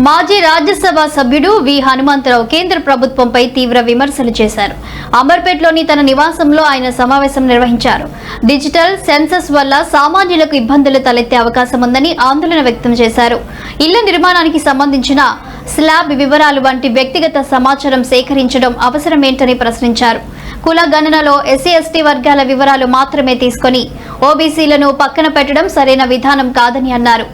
మాజీ రాజ్యసభ సభ్యుడు వి హనుమంతరావు కేంద్ర ప్రభుత్వంపై తీవ్ర విమర్శలు చేశారు. అమర్పేట్లోని తన నివాసంలో ఆయన సమావేశం నిర్వహించారు. డిజిటల్ సెన్సస్ వల్ల సామాన్యులకు ఇబ్బందులు తలెత్తే అవకాశం ఉందని ఆందోళన వ్యక్తం చేశారు. ఇళ్ల నిర్మాణానికి సంబంధించిన స్లాబ్ వివరాలు వంటి వ్యక్తిగత సమాచారం సేకరించడం అవసరమేంటని ప్రశ్నించారు. కుల గణనలో ఎస్సీ ఎస్టీ వర్గాల వివరాలు మాత్రమే తీసుకొని ఓబీసీలను పక్కన పెట్టడం సరైన విధానం కాదని అన్నారు.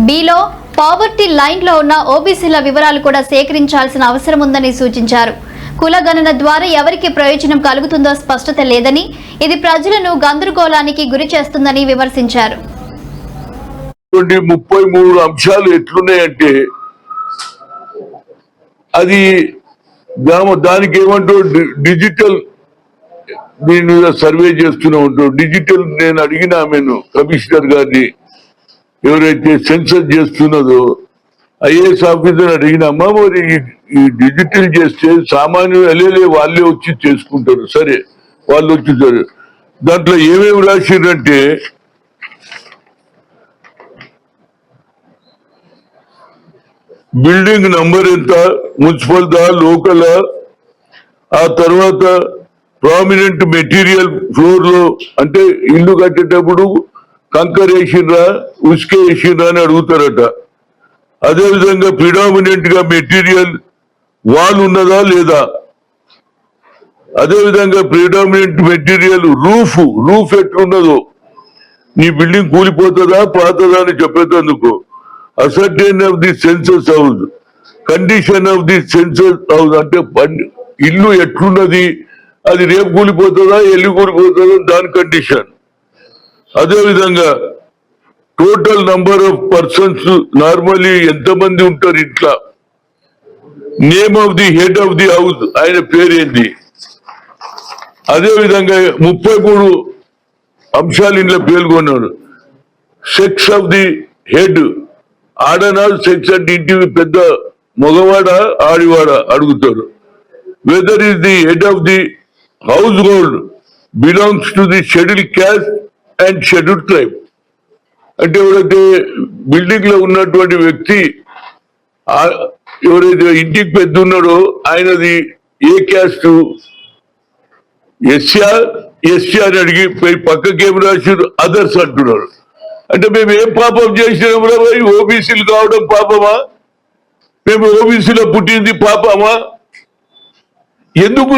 బిలో పావర్టీ లైన్ లో ఉన్న ఓబీసీల వివరాలు కూడా సేకరించాల్సిన అవసరం ఉందని సూచించారు. కుల గణన ద్వారా ఎవరికి ప్రయోజనం కలుగుతుందో స్పష్టత లేదని, ఇది ప్రజలను గందరగోళానికి గురి చేస్తుందని విమర్శించారు. 33 అంశాలు ఎట్లున్నాయంటే అది దానికి ఏమంటూ డిజిటల్ దీని మీద సర్వే చేస్తూనే ఉంటాం. డిజిటల్ నేను అడిగిన ఆమెను కమిషనర్ గారిని, ఎవరైతే సెన్సస్ చేస్తున్నదో ఐఏఎస్ ఆఫీసర్ అడిగినామా, మరి ఈ డిజిటల్ చేస్తే సామాన్యులు వెళ్ళలే వాళ్ళే వచ్చి చేసుకుంటారు. సరే వాళ్ళు వచ్చేసారు. దాంట్లో ఏమేమి రాసిందంటే బిల్డింగ్ నంబర్ ఎంత, మున్సిపల్ దా లోకల్, ఆ తర్వాత ప్రామినెంట్ మెటీరియల్ ఫ్లోర్ లో అంటే ఇల్లు కట్టేటప్పుడు కంకర్ వేసిండ్రా ఉసుకే వేసిండ్రా అని అడుగుతారట. అదేవిధంగా ప్రిడామినెంట్ గా మెటీరియల్ వాల్ ఉన్నదా లేదా, అదేవిధంగా ప్రిడామినెంట్ మెటీరియల్ రూఫ్ ఎట్లున్నదో, నీ బిల్డింగ్ కూలిపోతుందా పాతదా అని చెప్పేందుకు ascertain of the census house, condition of the census house అంటే ఇల్లు ఎట్లున్నది, అది రేపు కూలిపోతుందా ఎల్లు కూలిపోతుందా దాని కండిషన్. అదేవిధంగా total number of persons normally ఎంతమంది ఉంటారు ఇంట్లో, name of the head of the house ఆయన పేరేంది. అదేవిధంగా 33 అంశాలు ఇంట్లో పేర్కొన్నారు. సెక్స్ ఆఫ్ ది హెడ్, ఆడనా సెక్స్ అంటే ఇంటి పెద్ద మగవాడ ఆడివాడ అడుగుతారు. Whether is the head of the household belongs to the schedule caste and schedule tribe అంటే ఎవరైతే బిల్డింగ్ లో ఉన్నటువంటి వ్యక్తి ఎవరైతే ఇంటికి పెద్ద ఉన్నాడో ఆయనది ఏ క్యాస్ట్, ఎస్సీ అని అడిగి పక్కకి ఏం రాశారు అదర్స్ అంటున్నారు. అంటే మేము ఏం పాపం చేసినాం రా భయ్, ఓబీసీలు కావడం పాపమా, మేము ఓబీసీలో పుట్టింది పాపమా, ఎందుకు